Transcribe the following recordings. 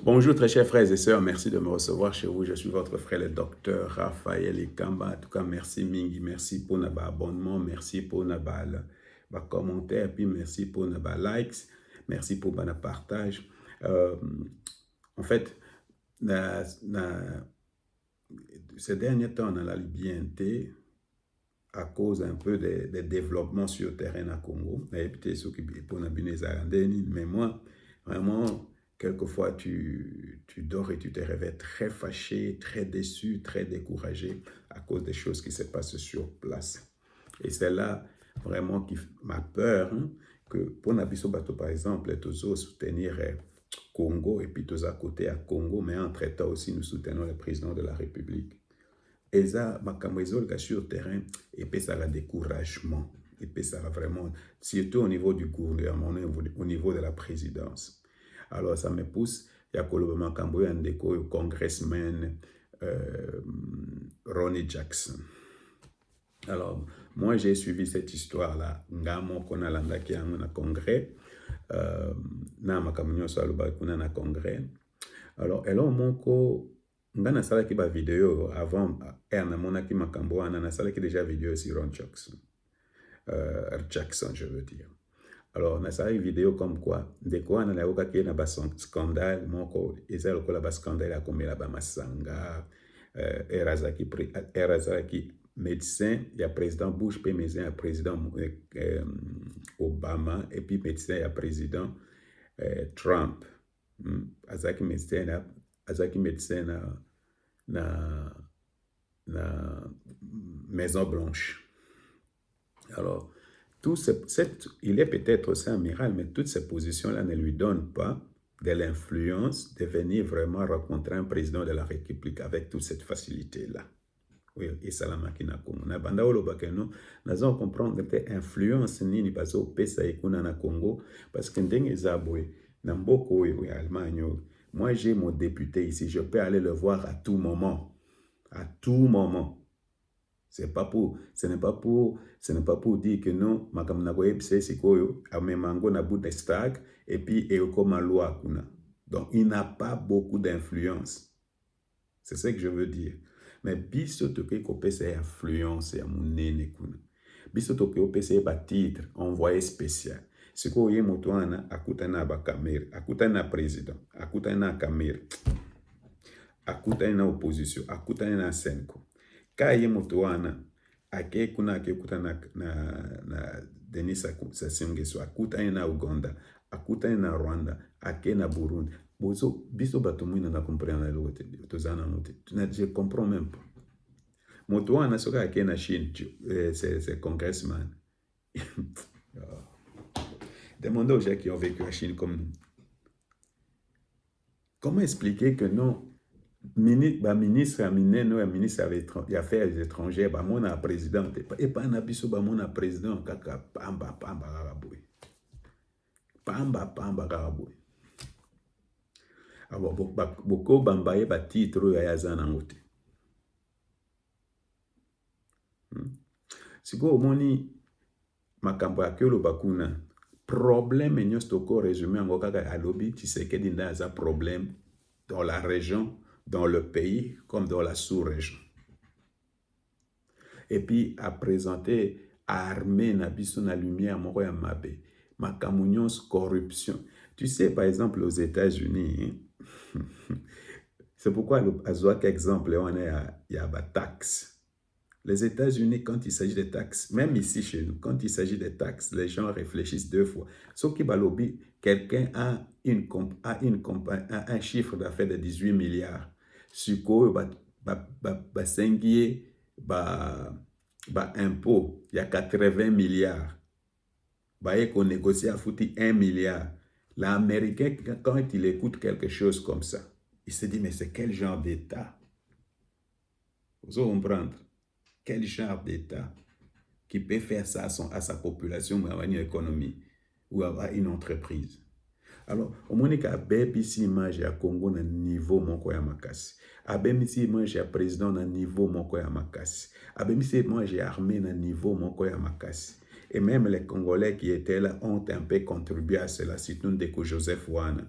Bonjour très chers frères et sœurs, merci de me recevoir chez vous. Je suis votre frère le docteur Raphaël Ikamba. En tout cas, merci Mingi, merci pour notre abonnement, merci pour notre commentaire, puis merci pour notre likes, merci pour notre partage. En fait, ces derniers temps, on a bien à cause un peu des développements sur le terrain à Congo. Mais moi, vraiment, quelquefois, tu dors et tu te réveilles très fâché, très déçu, très découragé à cause des choses qui se passent sur place. Et c'est là vraiment qui m'a peur, hein, que pour Nabiso Bato, par exemple, tous soutenir Congo et puis tous à côté à Congo, mais entre-temps aussi, nous soutenons le président de la République. Et ça, sur le terrain, et puis ça a découragement. Et puis ça a vraiment, surtout au niveau du gouvernement, au niveau de la présidence. Alors ça me pousse, il y a le congressman Ronnie Jackson. Alors, moi j'ai suivi cette histoire-là. Ngamo konalanda qui a un congrès, na makamunyo saluba kuna na congrès. Alors, elon moko nga nasalaki ba vidéo avant namonaki makambo wana nasalaki déjà vidéo sur Ron Jackson. Jackson, je veux dire. Alors, nasalaki vidéo comme quoi ndeko wana nayokaki na ba scandale moko eza lokola ba scandale akomela ba masanga erazaki médecin, il y a président Bush, puis médecin, il y a président Obama, et puis médecin, il y a président Trump. Azaki médecin na Maison Blanche. Alors, il est peut-être aussi amiral, mais toutes ces positions-là ne lui donnent pas de l'influence de venir vraiment rencontrer un président de la République avec toute cette facilité-là. Oui, et salamaki na Congo. Na banda oloba keno, nazo comprendre que influence nini bazo pesa ekuna na Congo parce que ndenge zabwe na mboko oyo ya Allemagne. Moi j'ai mon député ici, je peux aller le voir à tout moment. À tout moment. Ce n'est pas pour dire que non, makamna ko ebse sikoyo amemango na Bundestag et puis ekoma loi kuna. Donc il n'a pas beaucoup d'influence. C'est ce que je veux dire. Mais biso toke ko pesa influence ya munene kuna. Biso toke ko pesa ba titre envoyé spécial. Siko ye moto wana akutana ba kamera, akutana président, akutana kamera. Akutana na opposition, akutana na senko. Ka ye moto wana ake kutana na Denis Sassou Nguesso, akutana na Uganda, akutana na Rwanda, ake na Burundi. Biso bato mwina na comprendre l'autre, tozana note. Je comprends même pas. Moto wana soka ake na Chine, c'est congressman. Demandez aux gens qui ont vécu à Chine comme nous. Comment expliquer que non, ministre des Affaires étrangères, mon président, et pas un abisso, mon président, kaka pamba garaboui. Pamba garaboui. Alors, beaucoup bambaye ba titre ya yazana ngote. Siko omoni makambo ya kelo bakuna problème nyostoko résumé en kaka alobi Tshisekedi ndaza problème dans la région, dans le pays comme dans la sous-région. Et puis à présenter armée na biso na lumière moko ya mabe makamunyons corruption. Tu sais par exemple aux États-Unis c'est pourquoi azwak exemple on est il y a taxes. Les États-Unis, quand il s'agit des taxes, même ici chez nous, quand il s'agit des taxes, les gens réfléchissent deux fois. Sauf que balobi, quelqu'un a un chiffre d'affaires de 18 milliards. Suko, impôt, il y a 80 milliards. Qu'on négocie à foutre 1 milliard. L'Américain, quand il écoute quelque chose comme ça, il se dit, mais c'est quel genre d'État? Vous comprenez? Quel genre d'État qui peut faire ça à sa population ou à une économie ou à une entreprise? Alors, au moins, il y a ici image à Congo na niveau moko ya makasi. Ici image à président na niveau moko ya makasi. Ici image à armée na niveau moko ya makasi. Et même les Congolais qui étaient là ont un peu contribué à cela, surtout Ndeko Joseph Wana.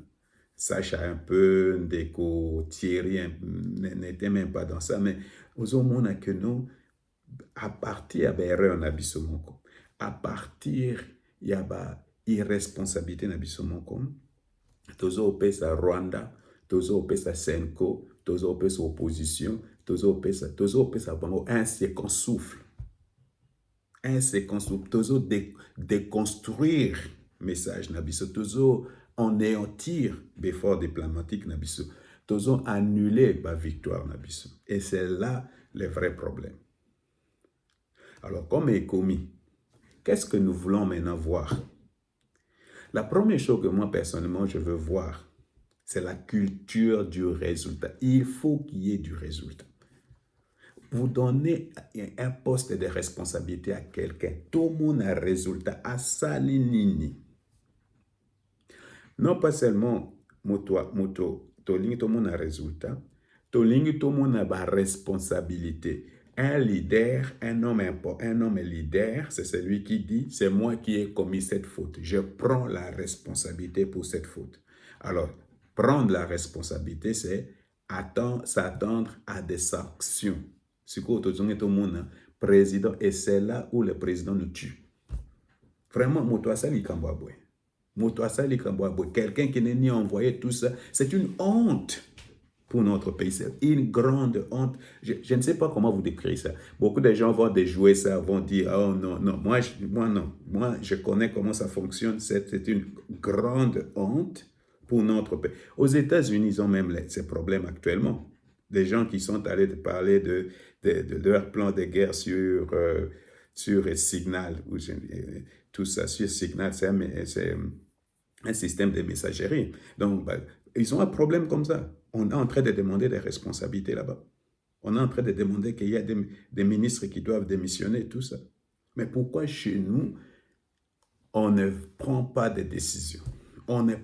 Sacha un peu, Ndeko, Thierry n'était même pas dans ça, mais aux hommes que nous, à partir de l'erreur na biso moko, à partir ya ba irresponsabilité na biso moko, tozo opesa Rwanda, tozo opesa Senko, tozo opesa opposition, tozo opesa bango un second souffle. Un second souffle, tozo déconstruire message na biso, tozo anéantir l'effort diplomatique na biso, tozo annuler la victoire na biso. Et c'est là le vrai problème. Alors, comme économie, qu'est-ce que nous voulons maintenant voir? La première chose que moi, personnellement, je veux voir, c'est la culture du résultat. Il faut qu'il y ait du résultat. Vous donnez un poste de responsabilité à quelqu'un, tout le monde a un résultat, à salinini. Non pas seulement tout le monde a un résultat, tout le monde a une responsabilité. Un leader, un homme leader, c'est celui qui dit, c'est moi qui ai commis cette faute. Je prends la responsabilité pour cette faute. Alors, prendre la responsabilité, c'est s'attendre à des sanctions. C'est quoi tout le monde, président, et c'est là où le président nous tue. Vraiment, quelqu'un qui n'est ni envoyé tout ça, c'est une honte pour notre pays. C'est une grande honte. Je ne sais pas comment vous décrire ça. Beaucoup de gens vont déjouer ça, vont dire, oh non, non, moi non. Moi, je connais comment ça fonctionne. C'est une grande honte pour notre pays. Aux États-Unis, ils ont même ces problèmes actuellement. Des gens qui sont allés parler de leur plan de guerre sur Signal, tout ça, sur Signal, c'est un système de messagerie. Donc, ils ont un problème comme ça. On est en train de demander des responsabilités là-bas. On est en train de demander qu'il y a des ministres qui doivent démissionner, tout ça. Mais pourquoi chez nous, on ne prend pas de décisions? On ne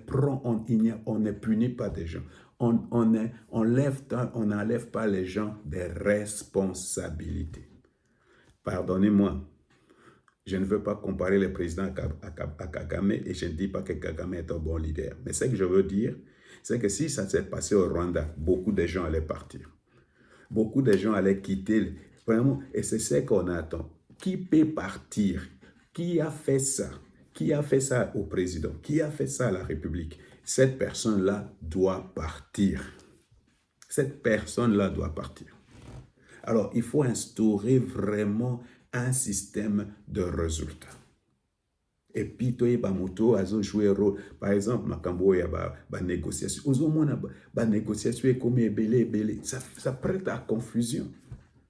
punit pas des gens. On n'enlève pas les gens des responsabilités. Pardonnez-moi, je ne veux pas comparer le président à Kagame et je ne dis pas que Kagame est un bon leader. Mais ce que je veux dire, c'est que si ça s'est passé au Rwanda, beaucoup de gens allaient partir. Beaucoup de gens allaient quitter. Vraiment, et c'est ce qu'on attend. Qui peut partir? Qui a fait ça? Qui a fait ça au président? Qui a fait ça à la République? Cette personne-là doit partir. Cette personne-là doit partir. Alors, il faut instaurer vraiment un système de résultats. Et puis, tu as joué un rôle. Par exemple, Makambo, il y a une négociation. Une négociation comme belé. Ça prête à confusion.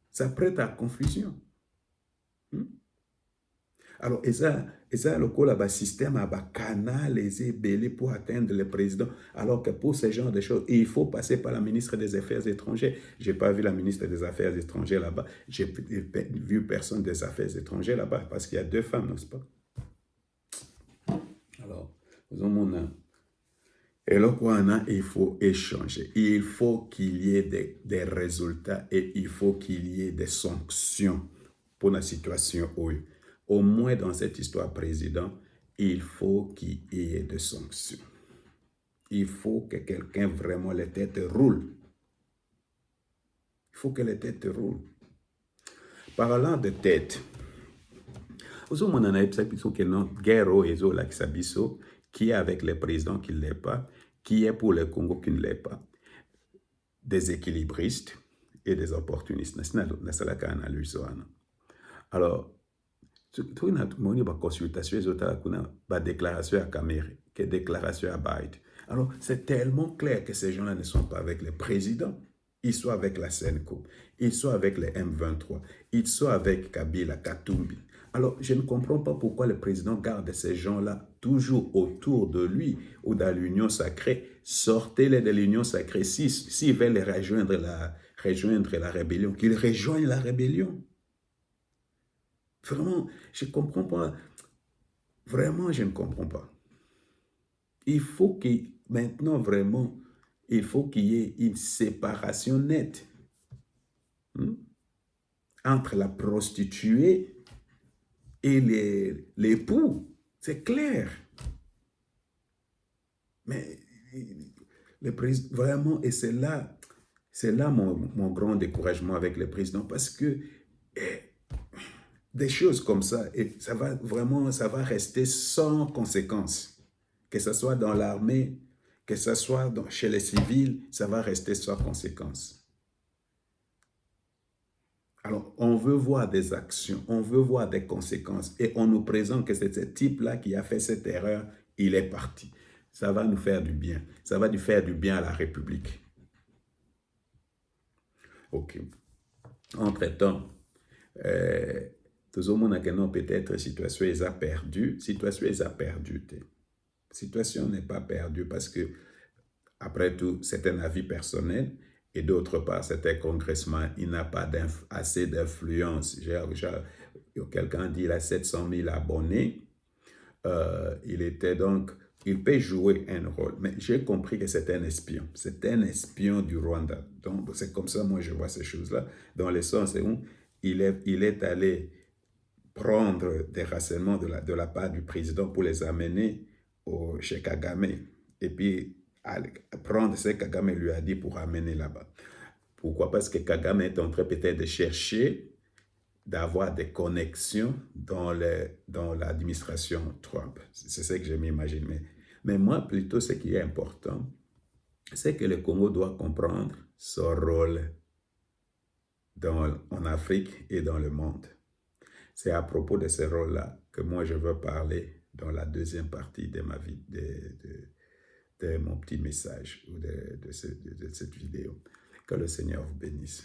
Ça prête à confusion. Alors, et ça le système a un canal belé pour atteindre le président. Alors que pour ce genre de choses, il faut passer par la ministre des Affaires étrangères. Je n'ai pas vu la ministre des Affaires étrangères là-bas. J'ai vu personne des Affaires étrangères là-bas parce qu'il y a 2 femmes, n'est-ce pas? Alors, et là, il faut échanger. Il faut qu'il y ait des résultats et il faut qu'il y ait des sanctions pour la situation où, au moins dans cette histoire président, il faut qu'il y ait des sanctions. Il faut que quelqu'un vraiment les têtes roule. Il faut que les têtes roulent. Parlant de tête, qui est avec les présidents qui ne l'est pas, qui est pour le Congo qui ne l'est pas, des équilibristes et des opportunistes. Alors, tu as une consultation, une déclaration à Cameroun, une déclaration à Biden. Alors, c'est tellement clair que ces gens-là ne sont pas avec le président. Ils sont avec la Senko, ils sont avec les M23, ils sont avec Kabila, Katumbi. Alors, je ne comprends pas pourquoi le président garde ces gens-là toujours autour de lui ou dans l'union sacrée. Sortez-les de l'union sacrée. S'ils veulent rejoindre la rébellion, qu'ils rejoignent la rébellion. Vraiment, je ne comprends pas. Vraiment, je ne comprends pas. Il faut maintenant, vraiment, il faut qu'il y ait une séparation nette entre la prostituée et l'époux. C'est clair. Mais Vraiment, et c'est là mon grand découragement avec les présidents, parce que eh, des choses comme ça, et ça va rester sans conséquence. Que ce soit dans l'armée, que ce soit chez les civils, ça va rester sans conséquence. Alors, on veut voir des actions, on veut voir des conséquences, et on nous présente que c'est ce type-là qui a fait cette erreur, il est parti. Ça va nous faire du bien. Ça va nous faire du bien à la République. OK. Entre-temps, tout le monde a peut-être situation est perdu. Situation est perdue. Situation n'est pas perdue parce que, après tout, c'est un avis personnel. Et d'autre part, c'est un congressman, il n'a pas assez d'influence. Quelqu'un dit qu'il a 700 000 abonnés. Il peut jouer un rôle. Mais j'ai compris que c'est un espion. C'est un espion du Rwanda. Donc, c'est comme ça, moi, je vois ces choses-là. Dans le sens où il est allé prendre des renseignements de la part du président pour les amener chez Kagame. Et puis, prendre ce que Kagame lui a dit pour amener là-bas. Pourquoi? Parce que Kagame est en train peut-être de chercher d'avoir des connexions dans l'administration Trump. C'est ce que je m'imagine. Mais moi, plutôt, ce qui est important, c'est que le Congo doit comprendre son rôle en Afrique et dans le monde. C'est à propos de ce rôle-là que moi, je veux parler dans la deuxième partie de ma vie, de mon petit message ou de cette vidéo. Que le Seigneur vous bénisse.